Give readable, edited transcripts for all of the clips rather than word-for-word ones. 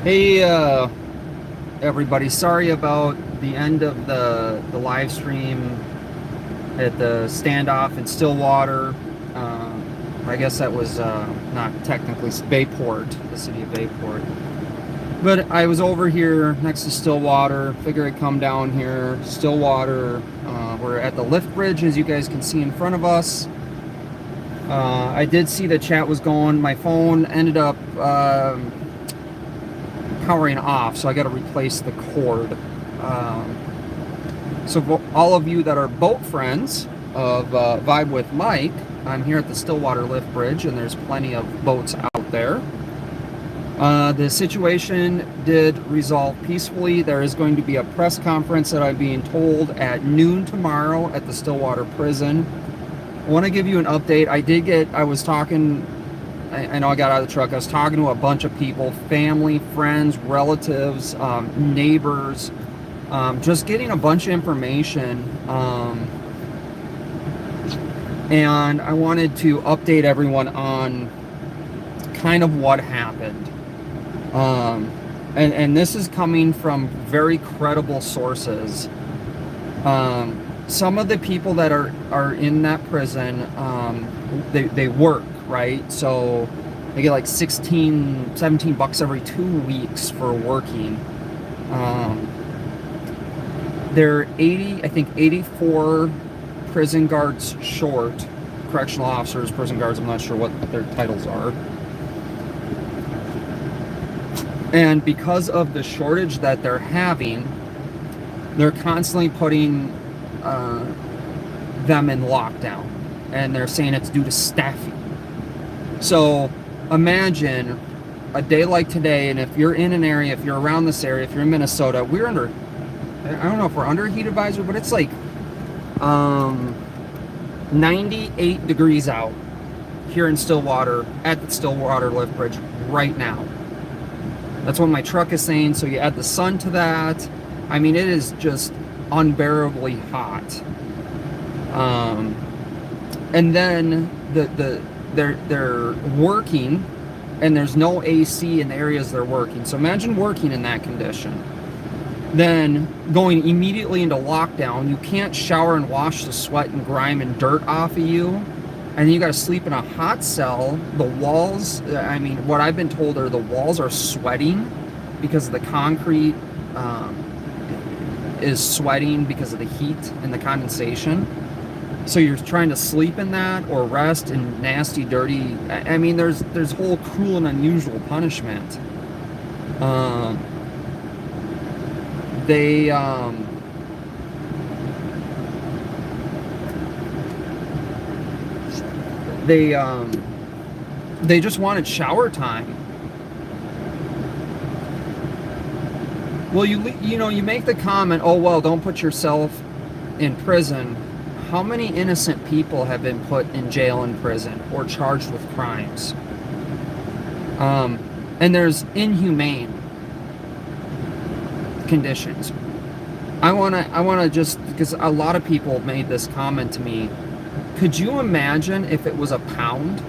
Hey, everybody. Sorry about the end of the live stream at the standoff in Stillwater. I guess that was not technically Bayport, the city of Bayport. But I was over here next to Stillwater. Figured I'd come down here. Stillwater. We're at the lift bridge, as you guys can see in front of us. I did see the chat was going. My phone ended up powering off, so I got to replace the cord. So all of you that are boat friends of Vibe with Mike, I'm here at the Stillwater Lift Bridge, and there's plenty of boats out there. The situation did resolve peacefully. There is going to be a press conference that I'm being told at noon tomorrow at the Stillwater Prison. I want to give you an update. I was talking, I know I got out of the truck, I was talking to a bunch of people, family, friends, relatives, neighbors, just getting a bunch of information, and I wanted to update everyone on kind of what happened. And this is coming from very credible sources. Some of the people that are in that prison, they work, right? So they get like 16, 17 bucks every 2 weeks for working. They're 80, I think 84 prison guards short, correctional officers, prison guards, I'm not sure what their titles are. And because of the shortage that they're having, they're constantly putting them in lockdown. And they're saying it's due to staffing. So imagine a day like today, and if you're in an area, if you're around this area, if you're in Minnesota, we're under, I don't know if we're under a heat advisory, but it's like 98 degrees out here in Stillwater at the Stillwater Lift Bridge right now. That's what my truck is saying. So you add the sun to that. I mean, it is just unbearably hot. And then they're working, and there's no AC in the areas they're working. So imagine working in that condition. Then going immediately into lockdown, you can't shower and wash the sweat and grime and dirt off of you. And then you got to sleep in a hot cell. The walls, I mean, what I've been told are the walls are sweating because the concrete is sweating because of the heat and the condensation. So you're trying to sleep in that or rest in nasty, dirty. I mean, there's whole cruel and unusual punishment. They just wanted shower time. Well, you make the comment, oh well, don't put yourself in prison. How many innocent people have been put in jail and prison or charged with crimes? And there's inhumane conditions. I wanna just, because a lot of people made this comment to me. Could you imagine if it was a pound?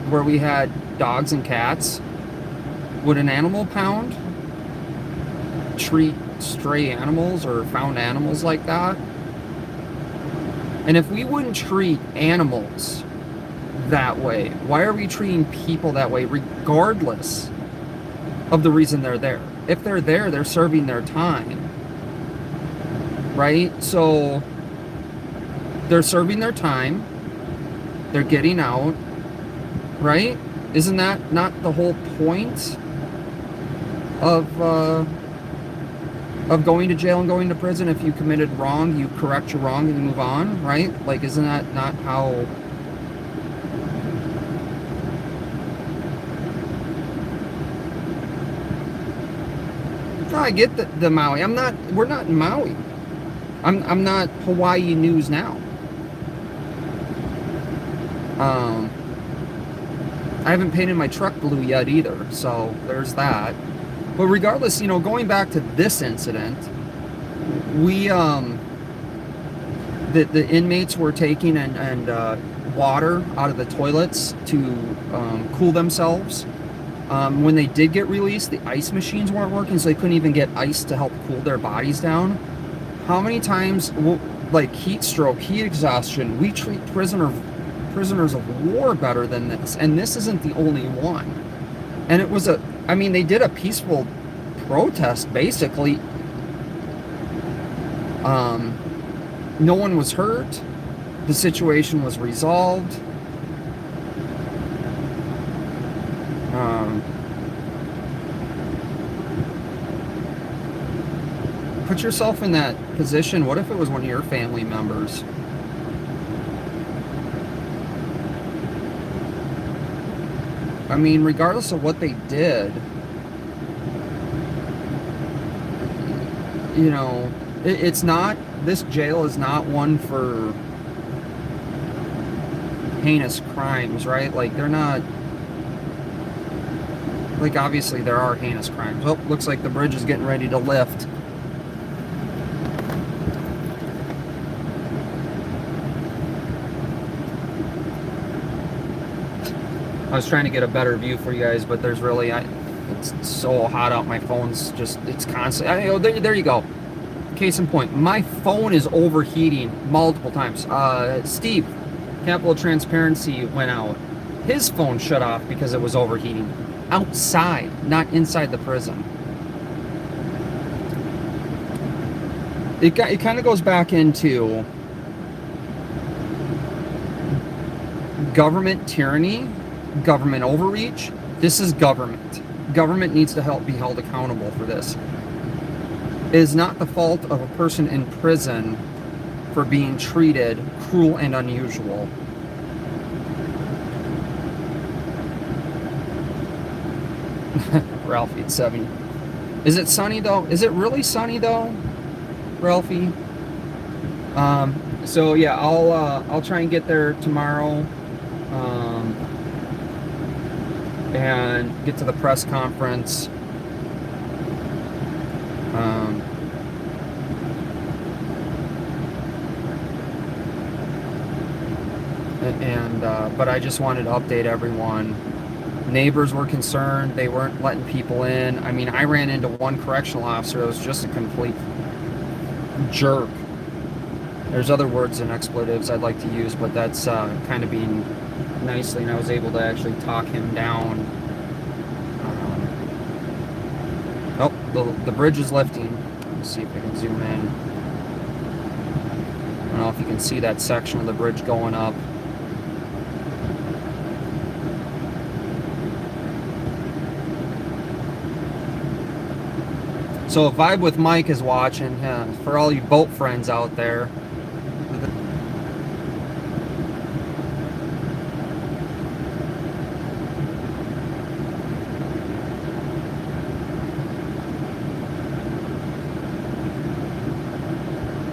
Where we had dogs and cats? Would an animal pound treat stray animals or found animals like that? And if we wouldn't treat animals that way, why are we treating people that way regardless of the reason they're there? If they're there, they're serving their time, right? So they're serving their time, they're getting out, right? Isn't that not the whole point of going to jail and going to prison? If you committed wrong, you correct your wrong and you move on, right? Like, isn't that not how... I get the Maui. We're not in Maui. I'm not Hawaii News Now. I haven't painted my truck blue yet either, so there's that. But regardless, going back to this incident, the inmates were taking water out of the toilets to cool themselves. When they did get released, the ice machines weren't working, so they couldn't even get ice to help cool their bodies down. How many times, like heat stroke, heat exhaustion, we treat prisoners of war better than this, and this isn't the only one. And it was they did a peaceful protest, basically. No one was hurt. The situation was resolved. Put yourself in that position. What if it was one of your family members? I mean, regardless of what they did, you know, it's not, this jail is not one for heinous crimes, right? Like, they're not, like, obviously there are heinous crimes. Oh, looks like the bridge is getting ready to lift. I was trying to get a better view for you guys, but there's really, it's so hot out. My phone's just, it's constant. There you go. Case in point, my phone is overheating multiple times. Steve, Capital Transparency went out. His phone shut off because it was overheating. Outside, not inside the prison. It kind of goes back into government tyranny, government overreach. This is government. Government needs to be held accountable for this. It is not the fault of a person in prison for being treated cruel and unusual. Ralphie, it's 7. Is it sunny though? Is it really sunny though, Ralphie? So yeah, I'll try and get there tomorrow. And get to the press conference. But I just wanted to update everyone. Neighbors were concerned. They weren't letting people in. I mean, I ran into one correctional officer that was just a complete jerk. There's other words and expletives I'd like to use, but that's kind of being nicely, and I was able to actually talk him down. The bridge is lifting. Let's see if I can zoom in. I don't know if you can see that section of the bridge going up. So Vibe with Mike is watching. For all you boat friends out there.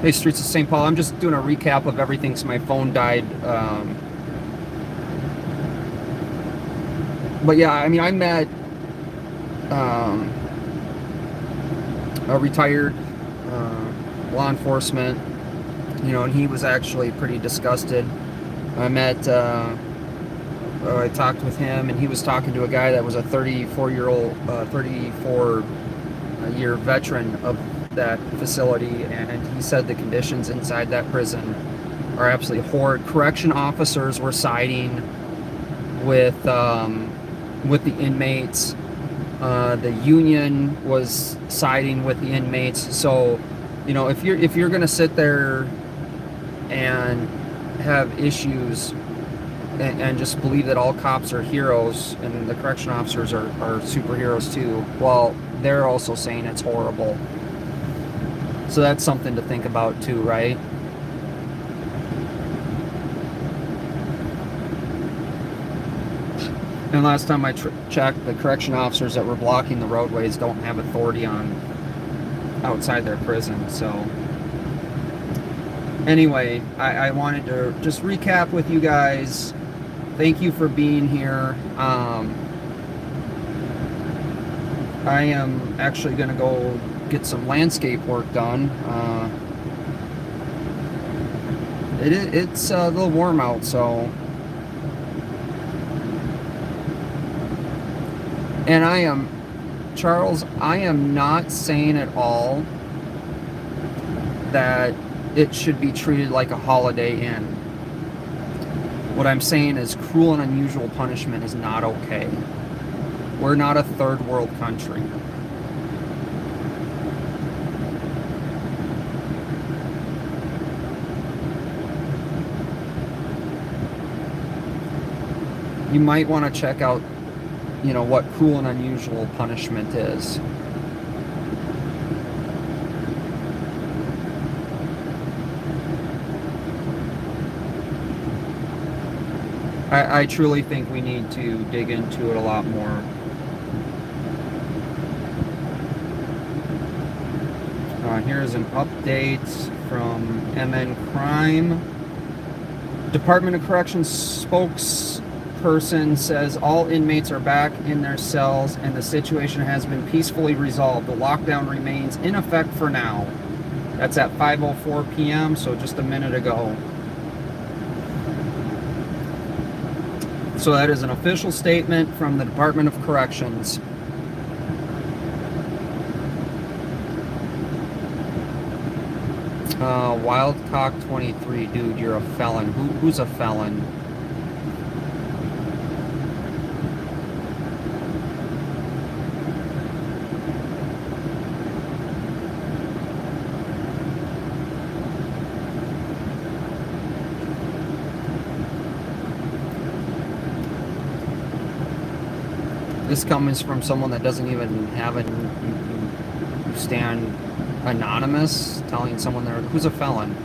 Hey, Streets of St. Paul. I'm just doing a recap of everything since my phone died. But yeah, I mean, I met a retired law enforcement, and he was actually pretty disgusted. I talked with him, and he was talking to a guy that was a 34-year veteran of that facility, and he said the conditions inside that prison are absolutely horrid. Correction officers were siding with the inmates. The union was siding with the inmates. So, if you're gonna sit there and have issues and just believe that all cops are heroes and the correction officers are superheroes too, well, they're also saying it's horrible. So that's something to think about too, right? And last time I checked, the correction officers that were blocking the roadways don't have authority on outside their prison. So anyway, I wanted to just recap with you guys. Thank you for being here. I am actually going to go get some landscape work done. It's a little warm out, so. And Charles, I am not saying at all that it should be treated like a Holiday Inn. What I'm saying is cruel and unusual punishment is not okay. We're not a third world country. You might want to check out, what cruel and unusual punishment is. I truly think we need to dig into it a lot more. Here's an update from MN Crime. Department of Corrections spokesperson says all inmates are back in their cells and the situation has been peacefully resolved. The lockdown remains in effect for now. That's at 5:04 p.m., so just a minute ago. So that is an official statement from the Department of Corrections. Wildcock 23, dude, you're a felon. Who's a felon? This comes from someone that doesn't even have a stand anonymous, telling someone who's a felon.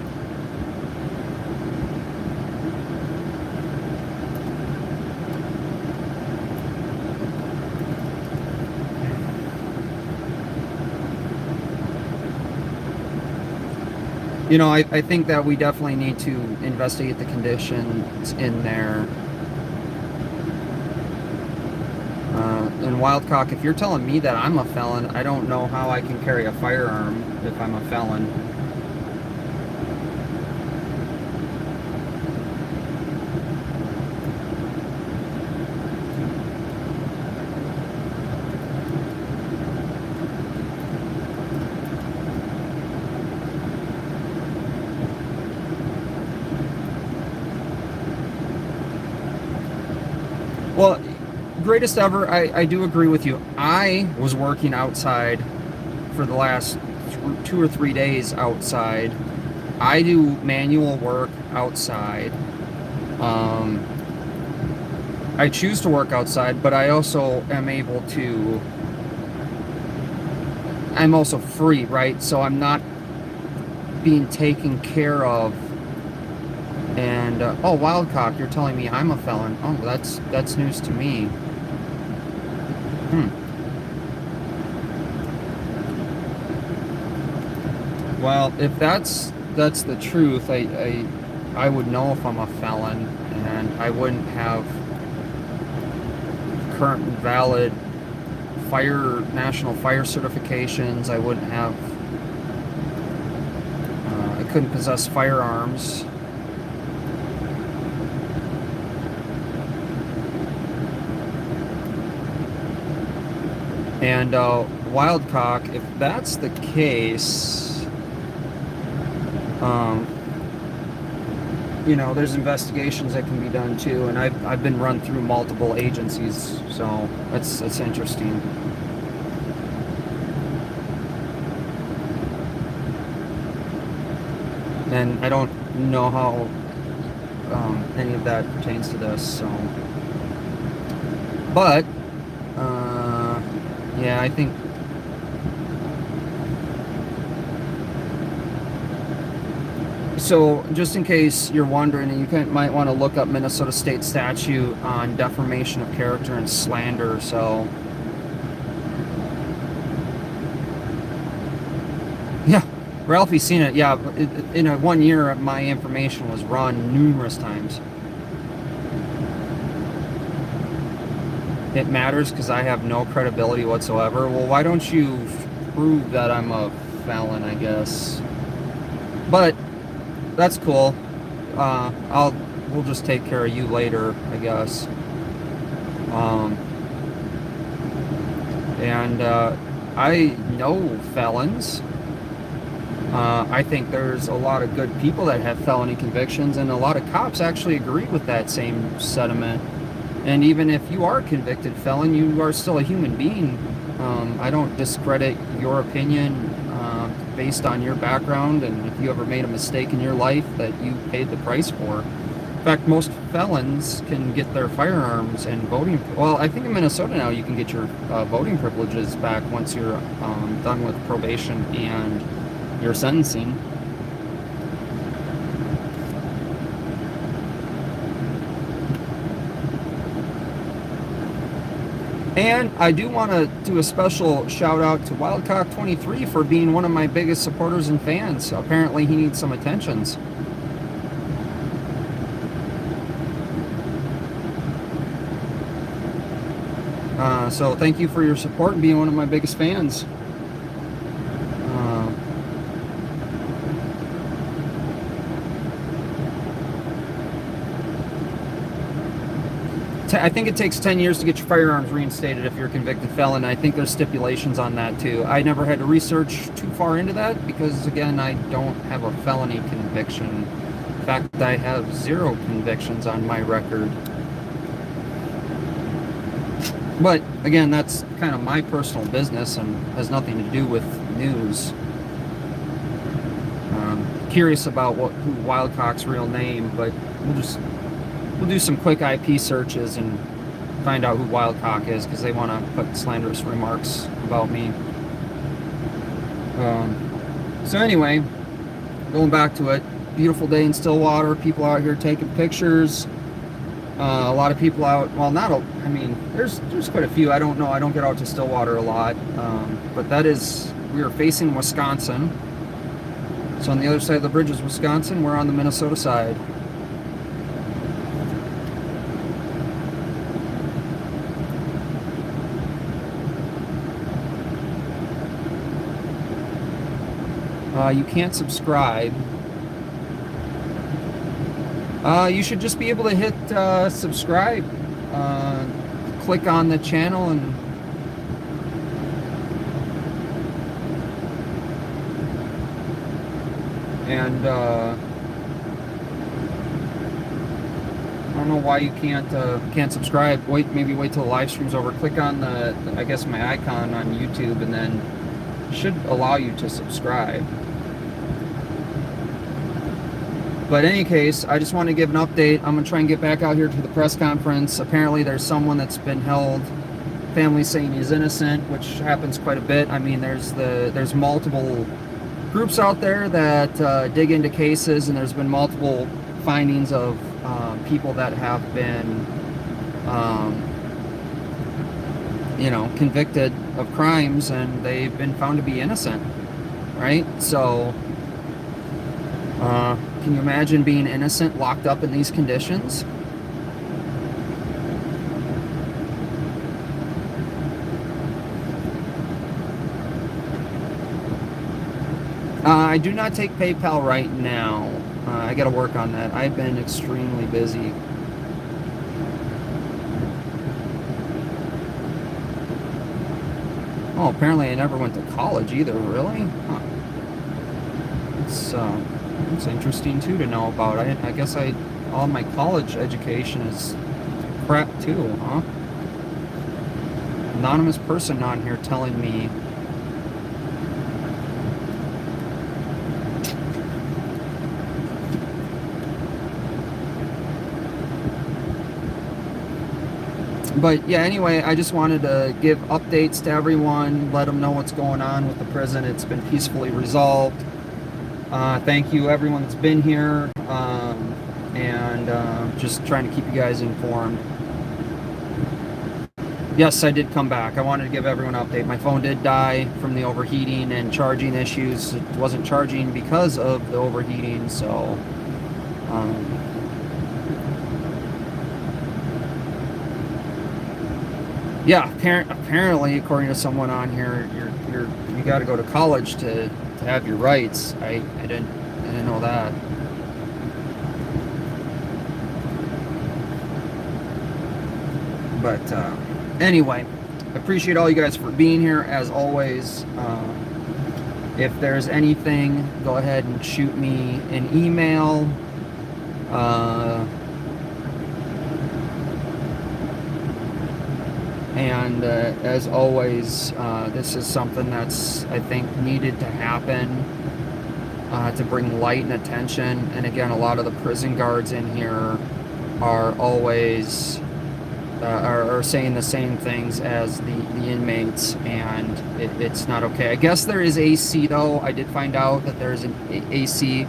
I think that we definitely need to investigate the conditions in there. And Wildcock, if you're telling me that I'm a felon, I don't know how I can carry a firearm if I'm a felon. Well, greatest ever, I do agree with you. I was working outside for the last 2 or 3 days outside. I do manual work outside. I choose to work outside, but I also am able to, I'm also free, right? So I'm not being taken care of. And, oh, Wildcock, you're telling me I'm a felon. Oh, that's news to me. Well, if that's the truth, I would know if I'm a felon, and I wouldn't have current and valid national fire certifications. I wouldn't have, I couldn't possess firearms. And Wildcock, if that's the case, there's investigations that can be done too, and I've been run through multiple agencies, so that's interesting. And I don't know how any of that pertains to this, so. But yeah, I think so. Just in case you're wondering, and you might want to look up Minnesota state statute on defamation of character and slander. So yeah, Ralphie's seen it. Yeah, in a 1 year, my information was run numerous times. It matters because I have no credibility whatsoever. Well, why don't you prove that I'm a felon, I guess? But that's cool. we'll just take care of you later, I guess. And I know felons. I think there's a lot of good people that have felony convictions, and a lot of cops actually agree with that same sentiment. And even if you are a convicted felon, you are still a human being. I don't discredit your opinion based on your background, and if you ever made a mistake in your life that you paid the price for. In fact, most felons can get their firearms and voting. Well, I think in Minnesota now you can get your voting privileges back once you're done with probation and your sentencing. And I do want to do a special shout out to Wildcock23 for being one of my biggest supporters and fans. Apparently he needs some attentions. So thank you for your support and being one of my biggest fans. I think it takes 10 years to get your firearms reinstated if you're a convicted felon. I think there's stipulations on that too. I never had to research too far into that because, again, I don't have a felony conviction. In fact, I have 0 convictions on my record. But, again, that's kind of my personal business and has nothing to do with news. Curious about who Wildcock's real name, but we'll do some quick IP searches and find out who Wildcock is, because they want to put slanderous remarks about me. So anyway, going back to it, beautiful day in Stillwater, people out here taking pictures. A lot of people out, well, I mean, there's quite a few. I don't know, I don't get out to Stillwater a lot, but we are facing Wisconsin. So on the other side of the bridge is Wisconsin, we're on the Minnesota side. You can't subscribe. You should just be able to hit subscribe. Click on the channel and I don't know why you can't subscribe. Maybe wait till the live stream's over. Click on I guess my icon on YouTube, and then it should allow you to subscribe. But in any case, I just want to give an update. I'm going to try and get back out here to the press conference. Apparently there's someone that's been held, family saying he's innocent, which happens quite a bit. I mean, there's multiple groups out there that dig into cases, and there's been multiple findings of people that have been, convicted of crimes, and they've been found to be innocent, right? So, can you imagine being innocent, locked up in these conditions? I do not take PayPal right now. I got to work on that. I've been extremely busy. Oh, apparently I never went to college either. Really? Huh. It's interesting too to know about. I guess all my college education is crap too, huh? Anonymous person on here telling me But yeah, anyway, I just wanted to give updates to everyone, let them know what's going on with the prison. It's been peacefully resolved. Thank you everyone that's been here, and just trying to keep you guys informed. Yes, I did come back. I wanted to give everyone an update. My phone did die from the overheating and charging issues. It wasn't charging because of the overheating, so yeah, apparently, according to someone on here, you got to go to college to have your rights. I didn't know that. But anyway, I appreciate all you guys for being here as always. If there's anything, go ahead and shoot me an email. And as always, this is something that's, I think, needed to happen to bring light and attention. And again, a lot of the prison guards in here are always are saying the same things as the inmates, and it's not okay. I guess there is AC though. I did find out that there's an AC,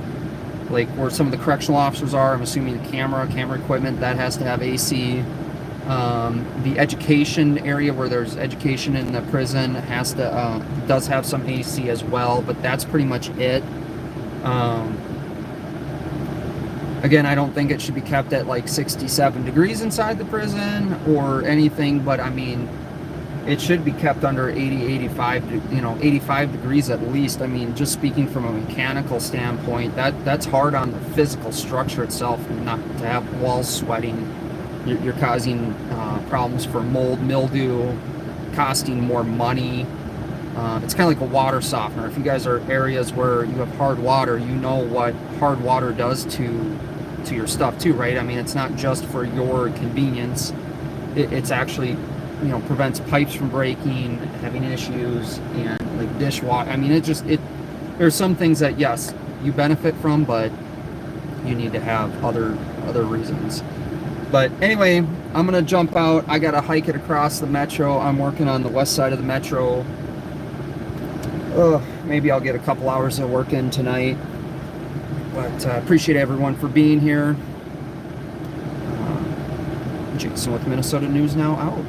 like where some of the correctional officers are. I'm assuming the camera equipment, that has to have AC. The education area where there's education in the prison has to does have some AC as well, but that's pretty much it. Again, I don't think it should be kept at like 67 degrees inside the prison or anything, but I mean, it should be kept under 80, 85, 85 degrees at least. I mean, just speaking from a mechanical standpoint, that's hard on the physical structure itself, not to have walls sweating. You're causing problems for mold, mildew, costing more money. It's kind of like a water softener. If you guys are areas where you have hard water, you know what hard water does to your stuff too, right? I mean, it's not just for your convenience. It's actually, prevents pipes from breaking, having issues, and like dishwater. I mean, there's some things that, yes, you benefit from, but you need to have other reasons. But anyway, I'm gonna jump out. I gotta hike it across the metro. I'm working on the west side of the metro. Maybe I'll get a couple hours of work in tonight. But appreciate everyone for being here. Jason with Minnesota News Now out.